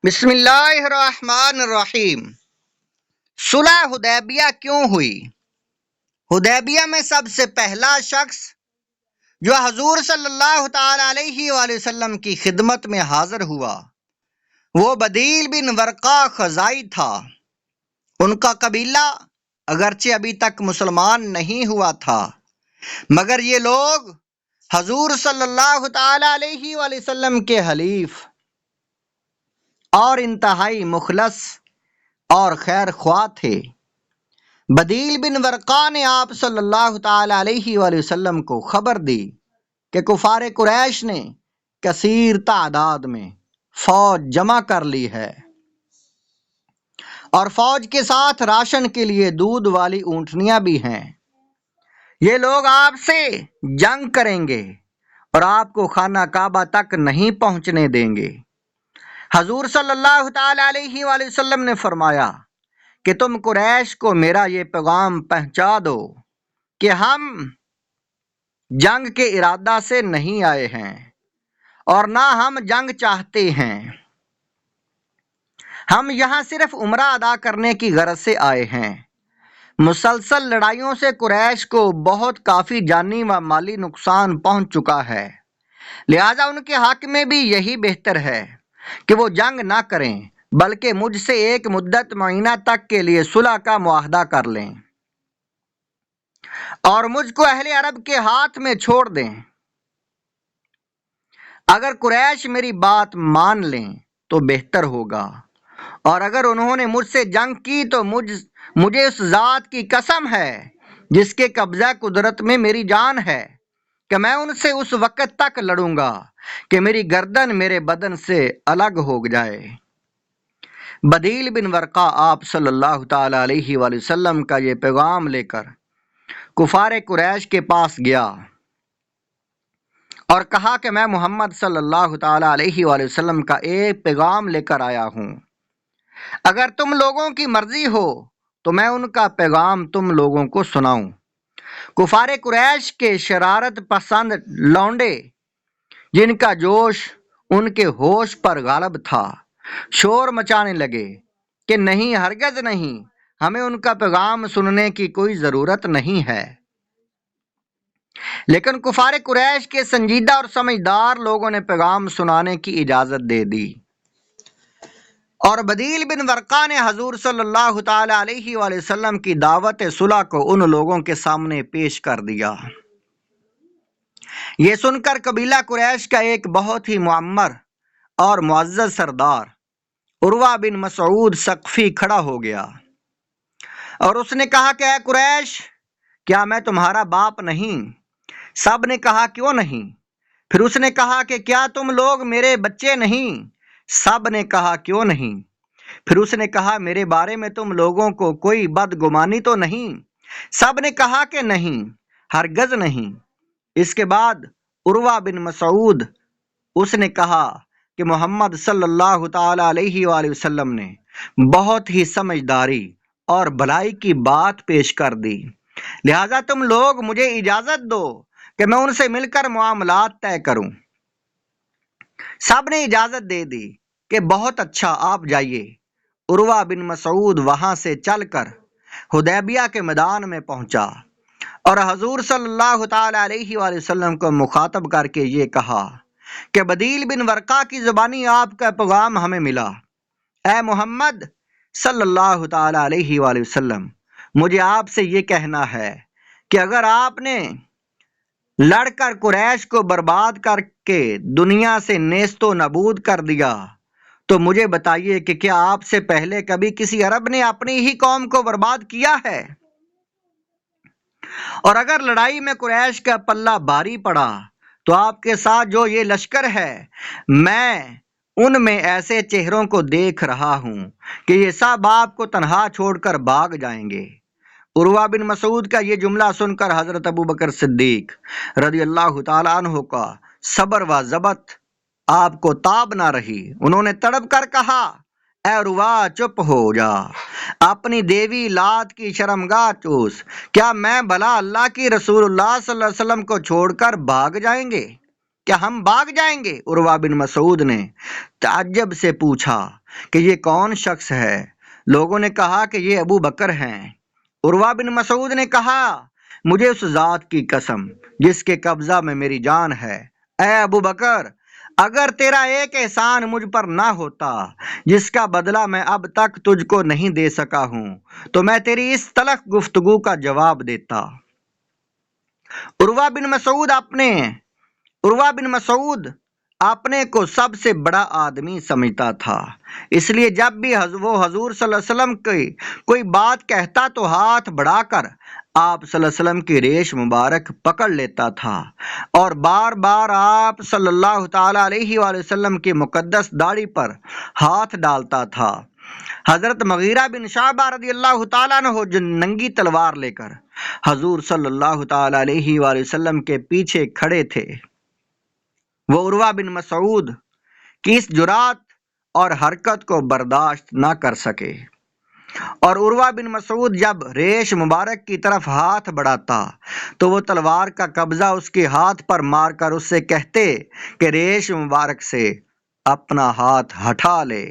بسم اللہ الرحمن الرحیم۔ صلح حدیبیہ کیوں ہوئی؟ حدیبیہ میں سب سے پہلا شخص جو حضور صلی اللہ تعالی علیہ وآلہ وسلم کی خدمت میں حاضر ہوا وہ بدیل بن ورقہ خزائی تھا۔ ان کا قبیلہ اگرچہ ابھی تک مسلمان نہیں ہوا تھا، مگر یہ لوگ حضور صلی اللہ تعالی علیہ وآلہ وسلم کے حلیف اور انتہائی مخلص اور خیر خواہ تھے۔ بدیل بن ورقہ نے آپ صلی اللہ تعالی علیہ وآلہ وسلم کو خبر دی کہ کفار قریش نے کثیر تعداد میں فوج جمع کر لی ہے اور فوج کے ساتھ راشن کے لیے دودھ والی اونٹنیاں بھی ہیں۔ یہ لوگ آپ سے جنگ کریں گے اور آپ کو خانہ کعبہ تک نہیں پہنچنے دیں گے۔ حضور صلی اللہ تعالی علیہ وآلہ وسلم نے فرمایا کہ تم قریش کو میرا یہ پیغام پہنچا دو کہ ہم جنگ کے ارادہ سے نہیں آئے ہیں اور نہ ہم جنگ چاہتے ہیں، ہم یہاں صرف عمرہ ادا کرنے کی غرض سے آئے ہیں۔ مسلسل لڑائیوں سے قریش کو بہت کافی جانی و مالی نقصان پہنچ چکا ہے، لہذا ان کے حق میں بھی یہی بہتر ہے کہ وہ جنگ نہ کریں بلکہ مجھ سے ایک مدت معینہ تک کے لیے صلح کا معاہدہ کر لیں اور مجھ کو اہل عرب کے ہاتھ میں چھوڑ دیں۔ اگر قریش میری بات مان لیں تو بہتر ہوگا، اور اگر انہوں نے مجھ سے جنگ کی تو مجھے اس ذات کی قسم ہے جس کے قبضہ قدرت میں میری جان ہے کہ میں ان سے اس وقت تک لڑوں گا کہ میری گردن میرے بدن سے الگ ہو جائے۔ بدیل بن ورقہ آپ صلی اللہ تعالی علیہ وآلہ وسلم کا یہ پیغام لے کر کفار قریش کے پاس گیا اور کہا کہ میں محمد صلی اللہ تعالی علیہ وآلہ وسلم کا ایک پیغام لے کر آیا ہوں، اگر تم لوگوں کی مرضی ہو تو میں ان کا پیغام تم لوگوں کو سناؤں۔ کفار قریش کے شرارت پسند لونڈے جن کا جوش ان کے ہوش پر غالب تھا شور مچانے لگے کہ نہیں، ہرگز نہیں، ہمیں ان کا پیغام سننے کی کوئی ضرورت نہیں ہے۔ لیکن کفار قریش کے سنجیدہ اور سمجھدار لوگوں نے پیغام سنانے کی اجازت دے دی اور بدیل بن ورقہ نے حضور صلی اللہ تعالی علیہ وآلہ وسلم کی دعوت صلح کو ان لوگوں کے سامنے پیش کر دیا۔ یہ سن کر قبیلہ قریش کا ایک بہت ہی معمر اور معزز سردار عروہ بن مسعود ثقفی کھڑا ہو گیا اور اس نے کہا کہ اے قریش، کیا میں تمہارا باپ نہیں؟ سب نے کہا کیوں نہیں؟ پھر اس نے کہا کہ کیا تم لوگ میرے بچے نہیں؟ سب نے کہا کیوں نہیں؟ پھر اس نے کہا میرے بارے میں تم لوگوں کو کوئی بدگمانی تو نہیں؟ سب نے کہا کہ نہیں، ہرگز نہیں۔ اس کے بعد عروہ بن مسعود اس نے کہا کہ محمد صلی اللہ تعالی علیہ وآلہ وسلم نے بہت ہی سمجھداری اور بھلائی کی بات پیش کر دی، لہذا تم لوگ مجھے اجازت دو کہ میں ان سے مل کر معاملات طے کروں۔ سب نے اجازت دے دی کہ بہت اچھا، آپ جائیے۔ عروہ بن مسعود وہاں سے چل کر حدیبیہ کے میدان میں پہنچا اور حضور صلی اللہ تعالی علیہ وآلہ وسلم کو مخاطب کر کے یہ کہا کہ بدیل بن ورقہ کی زبانی آپ کا پیغام ہمیں ملا۔ اے محمد صلی اللہ تعالی علیہ وآلہ وسلم، مجھے آپ سے یہ کہنا ہے کہ اگر آپ نے لڑ کر قریش کو برباد کر کے دنیا سے نیست و نابود کر دیا تو مجھے بتائیے کہ کیا آپ سے پہلے کبھی کسی عرب نے اپنی ہی قوم کو برباد کیا ہے؟ اور اگر لڑائی میں قریش کا پلہ بھاری پڑا تو آپ کے ساتھ جو یہ لشکر ہے، میں ان میں ایسے چہروں کو دیکھ رہا ہوں کہ یہ سب آپ کو تنہا چھوڑ کر بھاگ جائیں گے۔ عروہ بن مسعود کا یہ جملہ سن کر حضرت ابوبکر صدیق رضی اللہ تعالیٰ عنہ کا صبر و ضبط آپ کو تاب نہ رہی۔ انہوں نے تڑپ کر کہا، اے عروہ، چپ ہو جا، اپنی دیوی لات کی شرمگاہ چوس، کیا میں بھلا اللہ کی رسول اللہ صلی اللہ علیہ وسلم کو چھوڑ کر بھاگ جائیں گے؟ کیا ہم بھاگ جائیں گے؟ عروہ بن مسعود نے تعجب سے پوچھا کہ یہ کون شخص ہے؟ لوگوں نے کہا کہ یہ ابو بکر ہیں۔ عروہ بن مسعود نے کہا مجھے اس ذات کی قسم جس کے قبضہ میں میری جان ہے، اے ابو بکر، اگر تیرا ایک احسان مجھ پر نہ ہوتا جس کا بدلہ میں اب تک تجھ کو نہیں دے سکا ہوں تو میں تیری اس تلخ گفتگو کا جواب دیتا۔ عروہ بن مسعود اپنے کو سب سے بڑا آدمی سمجھتا تھا، اس لیے جب بھی وہ حضور صلی اللہ علیہ وسلم کی کوئی بات کہتا تو ہاتھ بڑھا کر آپ صلی اللہ علیہ وسلم کی ریش مبارک پکڑ لیتا تھا اور بار بار آپ صلی اللہ تعالی علیہ وآلہ وسلم کی مقدس داڑھی پر ہاتھ ڈالتا تھا۔ حضرت مغیرہ بن شعبہ رضی اللہ تعالیٰ عنہ جو ننگی تلوار لے کر حضور صلی اللہ تعالی علیہ وآلہ وسلم کے پیچھے کھڑے تھے، وہ عروہ بن مسعود کی اس جرات اور حرکت کو برداشت نہ کر سکے، اور عروہ بن مسعود جب ریش مبارک کی طرف ہاتھ بڑھاتا تو وہ تلوار کا قبضہ اس کے ہاتھ پر مار کر اس سے کہتے کہ ریش مبارک سے اپنا ہاتھ ہٹا لے۔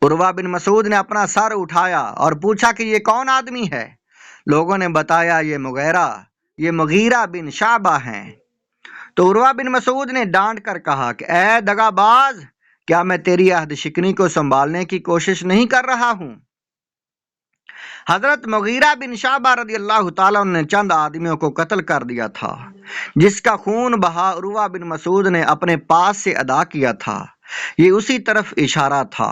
عروہ بن مسعود نے اپنا سر اٹھایا اور پوچھا کہ یہ کون آدمی ہے؟ لوگوں نے بتایا یہ مغیرہ بن شعبہ ہیں۔ تو عروہ بن مسعود نے ڈانٹ کر کہا کہ اے دغا باز، کیا میں تیری عہد شکنی کو سنبھالنے کی کوشش نہیں کر رہا ہوں؟ حضرت مغیرہ بن شعبہ رضی اللہ تعالیٰ عنہ نے چند آدمیوں کو قتل کر دیا تھا جس کا خون بہا عروہ بن مسعود نے اپنے پاس سے ادا کیا تھا، یہ اسی طرف اشارہ تھا۔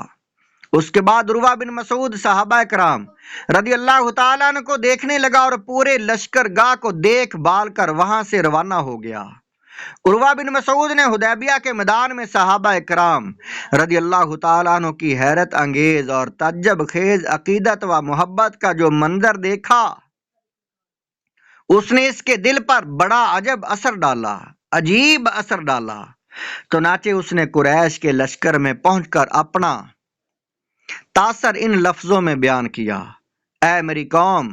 اس کے بعد عروہ بن مسعود صحابہ کرام رضی اللہ تعالیٰ عنہ کو دیکھنے لگا اور پورے لشکر گاہ کو دیکھ بھال کر وہاں سے روانہ ہو گیا۔ عروہ بن مسعود نے حدیبیہ کے میدان میں صحابہ کرام رضی اللہ تعالیٰ عنہ کی حیرت انگیز اور تعجب خیز عقیدت و محبت کا جو منظر دیکھا، اس نے اس کے دل پر بڑا عجیب اثر ڈالا۔ چنانچہ اس نے قریش کے لشکر میں پہنچ کر اپنا تاثر ان لفظوں میں بیان کیا: اے میری قوم،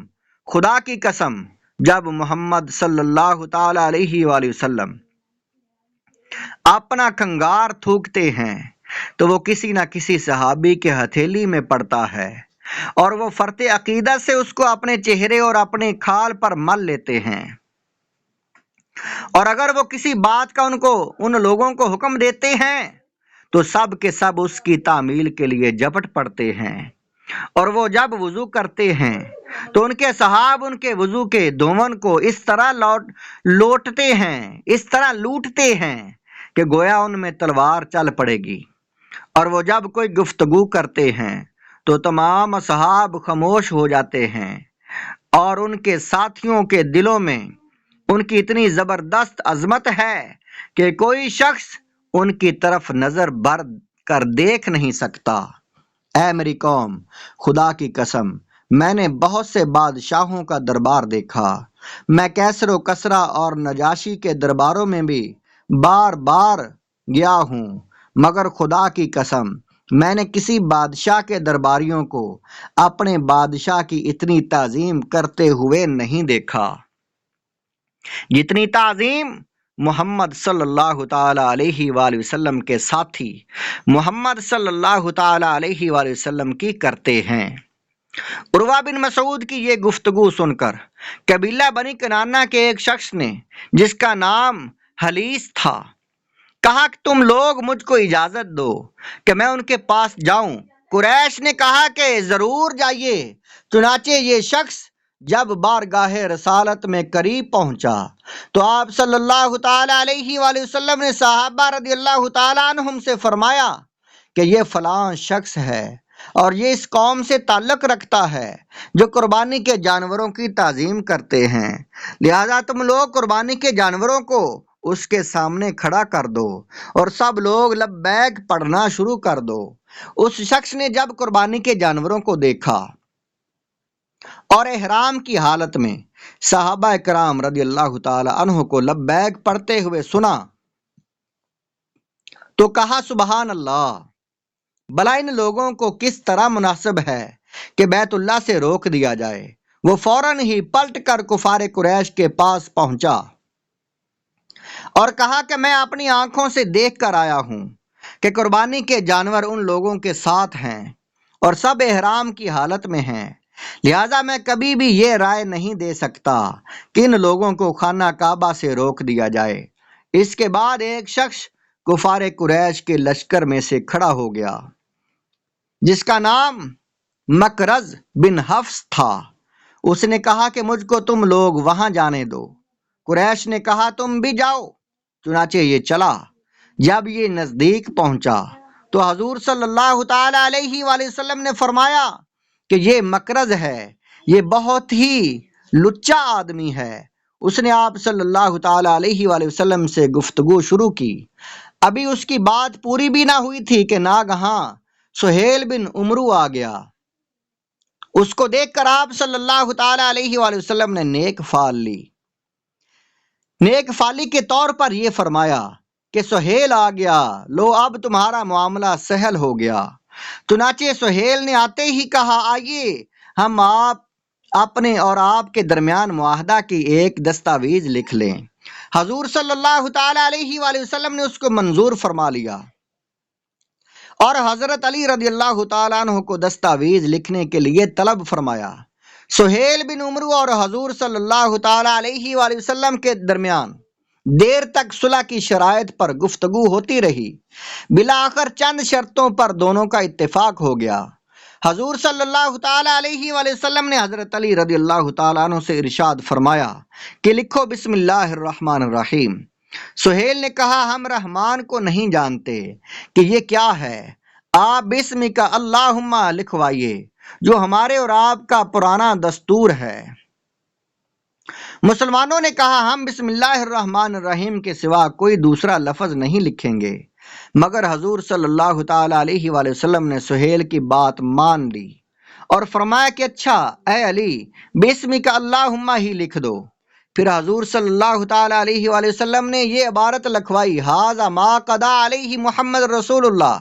خدا کی قسم، جب محمد صلی اللہ تعالی علیہ وآلہ وسلم اپنا کنگار تھوکتے ہیں تو وہ کسی نہ کسی صحابی کے ہتھیلی میں پڑتا ہے اور وہ فرط عقیدت سے اس کو اپنے چہرے اور اپنے کھال پر مل لیتے ہیں، اور اگر وہ کسی بات کا ان لوگوں کو حکم دیتے ہیں تو سب کے سب اس کی تعمیل کے لیے جپٹ پڑتے ہیں، اور وہ جب وضو کرتے ہیں تو ان کے صحاب ان کے وضو کے دھون کو اس طرح لوٹتے ہیں کہ گویا ان میں تلوار چل پڑے گی، اور وہ جب کوئی گفتگو کرتے ہیں تو تمام اصحاب خاموش ہو جاتے ہیں، اور ان کے ساتھیوں کے دلوں میں ان کی اتنی زبردست عظمت ہے کہ کوئی شخص ان کی طرف نظر بر کر دیکھ نہیں سکتا۔ اے میری قوم، خدا کی قسم، میں نے بہت سے بادشاہوں کا دربار دیکھا، میں کیسر و کسرا اور نجاشی کے درباروں میں بھی بار بار گیا ہوں، مگر خدا کی قسم میں نے کسی بادشاہ کے درباریوں کو اپنے بادشاہ کی اتنی تعظیم کرتے ہوئے نہیں دیکھا جتنی تعظیم محمد صلی اللہ تعالی علیہ وآلہ وسلم کے ساتھی محمد صلی اللہ تعالی علیہ وآلہ وسلم کی کرتے ہیں۔ عروہ بن مسعود کی یہ گفتگو سن کر قبیلہ بنی کنانہ کے ایک شخص نے، جس کا نام حلیس تھا، کہا کہ تم لوگ مجھ کو اجازت دو کہ میں ان کے پاس جاؤں۔ قریش نے کہا کہ ضرور جائیے۔ چنانچہ یہ شخص جب بارگاہ رسالت میں قریب پہنچا تو آپ صلی اللہ تعالی علیہ وآلہ وسلم نے صحابہ رضی اللہ تعالی عنہم سے فرمایا کہ یہ فلاں شخص ہے اور یہ اس قوم سے تعلق رکھتا ہے جو قربانی کے جانوروں کی تعظیم کرتے ہیں، لہذا تم لوگ قربانی کے جانوروں کو اس کے سامنے کھڑا کر دو اور سب لوگ لبیک پڑھنا شروع کر دو۔ اس شخص نے جب قربانی کے جانوروں کو دیکھا اور احرام کی حالت میں صحابہ کرام رضی اللہ تعالی عنہ کو لبیک پڑھتے ہوئے سنا تو کہا سبحان اللہ، بھلا ان لوگوں کو کس طرح مناسب ہے کہ بیت اللہ سے روک دیا جائے۔ وہ فوراً ہی پلٹ کر کفار قریش کے پاس پہنچا اور کہا کہ میں اپنی آنکھوں سے دیکھ کر آیا ہوں کہ قربانی کے جانور ان لوگوں کے ساتھ ہیں اور سب احرام کی حالت میں ہیں، لہذا میں کبھی بھی یہ رائے نہیں دے سکتا کہ ان لوگوں کو خانہ کعبہ سے روک دیا جائے۔ اس کے بعد ایک شخص کفار قریش کے لشکر میں سے کھڑا ہو گیا جس کا نام مکرز بن حفص تھا۔ اس نے کہا کہ مجھ کو تم لوگ وہاں جانے دو۔ قریش نے کہا تم بھی جاؤ، چنانچہ یہ چلا۔ جب یہ نزدیک پہنچا تو حضور صلی اللہ تعالی علیہ وآلہ وسلم نے فرمایا کہ یہ مکرز ہے، یہ بہت ہی لچا آدمی ہے۔ اس نے آپ صلی اللہ تعالی علیہ وآلہ وسلم سے گفتگو شروع کی۔ ابھی اس کی بات پوری بھی نہ ہوئی تھی کہ ناگہاں سہیل بن عمرو آ گیا۔ اس کو دیکھ کر آپ صلی اللہ تعالی علیہ وآلہ وسلم نے نیک فال لی۔ نیک فالی کے طور پر یہ فرمایا کہ سہیل آ گیا، لو اب تمہارا معاملہ سہل ہو گیا۔ چنانچہ سہیل نے آتے ہی کہا آئیے ہم اپنے اور آپ کے درمیان معاہدہ کی ایک دستاویز لکھ لیں۔ حضور صلی اللہ تعالی علیہ وآلہ وسلم نے اس کو منظور فرما لیا اور حضرت علی رضی اللہ تعالیٰ عنہ کو دستاویز لکھنے کے لیے طلب فرمایا۔ سہیل بن عمرو اور حضور صلی اللہ تعالی علیہ وآلہ وسلم کے درمیان دیر تک صلح کی شرائط پر گفتگو ہوتی رہی۔ بالآخر چند شرطوں پر دونوں کا اتفاق ہو گیا۔ حضور صلی اللہ تعالی علیہ وآلہ وسلم نے حضرت علی رضی اللہ تعالیٰ عنہ سے ارشاد فرمایا کہ لکھو بسم اللہ الرحمن الرحیم۔ سہیل نے کہا ہم رحمان کو نہیں جانتے کہ یہ کیا ہے، آپ بسم کا اللہم لکھوائیے جو ہمارے اور آپ کا پرانا دستور ہے۔ مسلمانوں نے کہا ہم بسم اللہ الرحمن الرحیم کے سوا کوئی دوسرا لفظ نہیں لکھیں گے، مگر حضور صلی اللہ تعالی علیہ وآلہ وسلم نے سہیل کی بات مان لی اور فرمایا کہ اچھا اے علی بسم کا اللہم ہی لکھ دو۔ پھر حضور صلی اللہ تعالی علیہ وآلہ وسلم نے یہ عبارت لکھوائی ھذا ما قضا علیہ محمد رسول اللہ،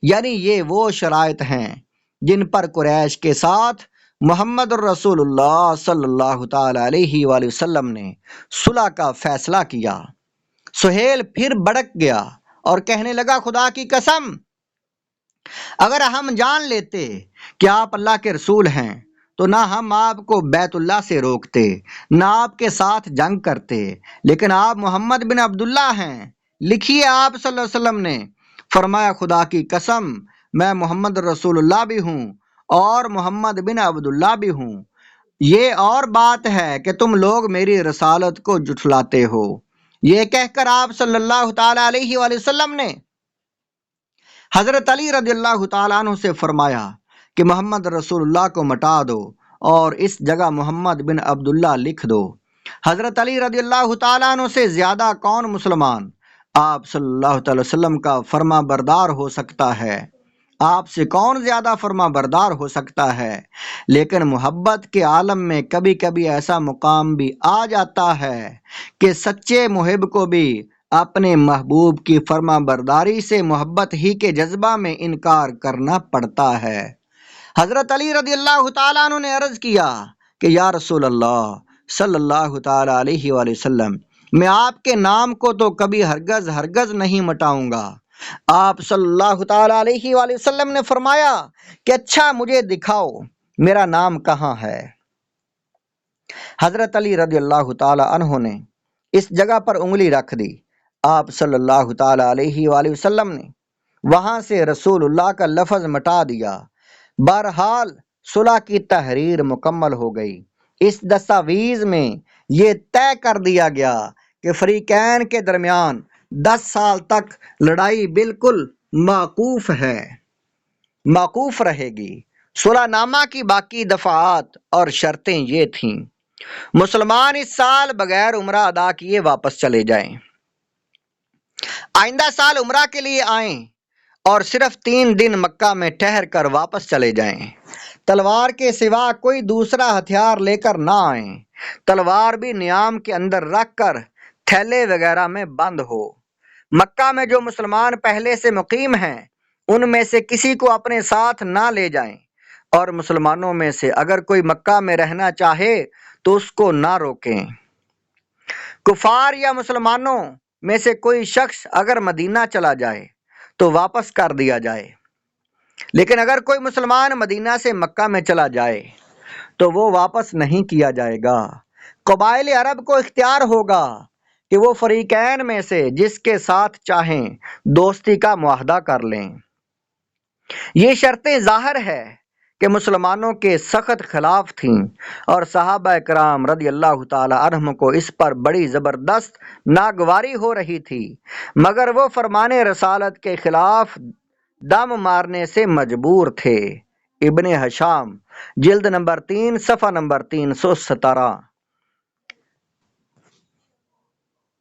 یعنی یہ وہ شرائط ہیں جن پر قریش کے ساتھ محمد الرسول اللہ صلی اللہ تعالی علیہ وآلہ وسلم نے صلح کا فیصلہ کیا۔ سہیل پھر بڑک گیا اور کہنے لگا خدا کی قسم اگر ہم جان لیتے کہ آپ اللہ کے رسول ہیں تو نہ ہم آپ کو بیت اللہ سے روکتے نہ آپ کے ساتھ جنگ کرتے، لیکن آپ محمد بن عبداللہ ہیں۔ لکھیے آپ صلی اللہ علیہ وسلم نے فرمایا خدا کی قسم میں محمد رسول اللہ بھی ہوں اور محمد بن عبداللہ بھی ہوں۔ یہ اور بات ہے کہ تم لوگ میری رسالت کو جھٹلاتے ہو۔ یہ کہہ کر آپ صلی اللہ تعالی علیہ وآلہ وسلم نے حضرت علی رضی اللہ تعالیٰ عنہ سے فرمایا کہ محمد رسول اللہ کو مٹا دو اور اس جگہ محمد بن عبداللہ لکھ دو۔ حضرت علی رضی اللہ تعالیٰ عنہ سے زیادہ کون مسلمان آپ صلی اللہ تعالی وسلم کا فرما بردار ہو سکتا ہے؟ آپ سے کون زیادہ فرما بردار ہو سکتا ہے؟ لیکن محبت کے عالم میں کبھی کبھی ایسا مقام بھی آ جاتا ہے کہ سچے محب کو بھی اپنے محبوب کی فرما برداری سے محبت ہی کے جذبہ میں انکار کرنا پڑتا ہے۔ حضرت علی رضی اللہ تعالیٰ عنہ نے عرض کیا کہ یا رسول اللہ صلی اللہ تعالی علیہ وآلہ وسلم میں آپ کے نام کو تو کبھی ہرگز نہیں مٹاؤں گا۔ آپ صلی اللہ تعالی علیہ وآلہ وسلم نے فرمایا کہ اچھا مجھے دکھاؤ میرا نام کہاں ہے۔ حضرت علی رضی اللہ تعالی عنہ نے اس جگہ پر انگلی رکھ دی۔ آپ صلی اللہ تعالی علیہ وآلہ وسلم نے وہاں سے رسول اللہ کا لفظ مٹا دیا۔ بہرحال صلح کی تحریر مکمل ہو گئی۔ اس دستاویز میں یہ طے کر دیا گیا کہ فریقین کے درمیان 10 سال تک لڑائی بالکل موقوف رہے گی۔ صلح نامہ کی باقی دفعات اور شرطیں یہ تھیں: مسلمان اس سال بغیر عمرہ ادا کیے واپس چلے جائیں، آئندہ سال عمرہ کے لیے آئیں اور صرف 3 دن مکہ میں ٹھہر کر واپس چلے جائیں۔ تلوار کے سوا کوئی دوسرا ہتھیار لے کر نہ آئیں، تلوار بھی نیام کے اندر رکھ کر تھیلے وغیرہ میں بند ہو۔ مکہ میں جو مسلمان پہلے سے مقیم ہیں ان میں سے کسی کو اپنے ساتھ نہ لے جائیں، اور مسلمانوں میں سے اگر کوئی مکہ میں رہنا چاہے تو اس کو نہ روکیں۔ کفار یا مسلمانوں میں سے کوئی شخص اگر مدینہ چلا جائے تو واپس کر دیا جائے، لیکن اگر کوئی مسلمان مدینہ سے مکہ میں چلا جائے تو وہ واپس نہیں کیا جائے گا۔ قبائل عرب کو اختیار ہوگا کہ وہ فریقین میں سے جس کے ساتھ چاہیں دوستی کا معاہدہ کر لیں۔ یہ شرطیں ظاہر ہے کہ مسلمانوں کے سخت خلاف تھیں، اور صحابہ کرام رضی اللہ تعالی عنہم کو اس پر بڑی زبردست ناگواری ہو رہی تھی، مگر وہ فرمان رسالت کے خلاف دم مارنے سے مجبور تھے۔ ابن ہشام، جلد نمبر 3، صفحہ نمبر 317۔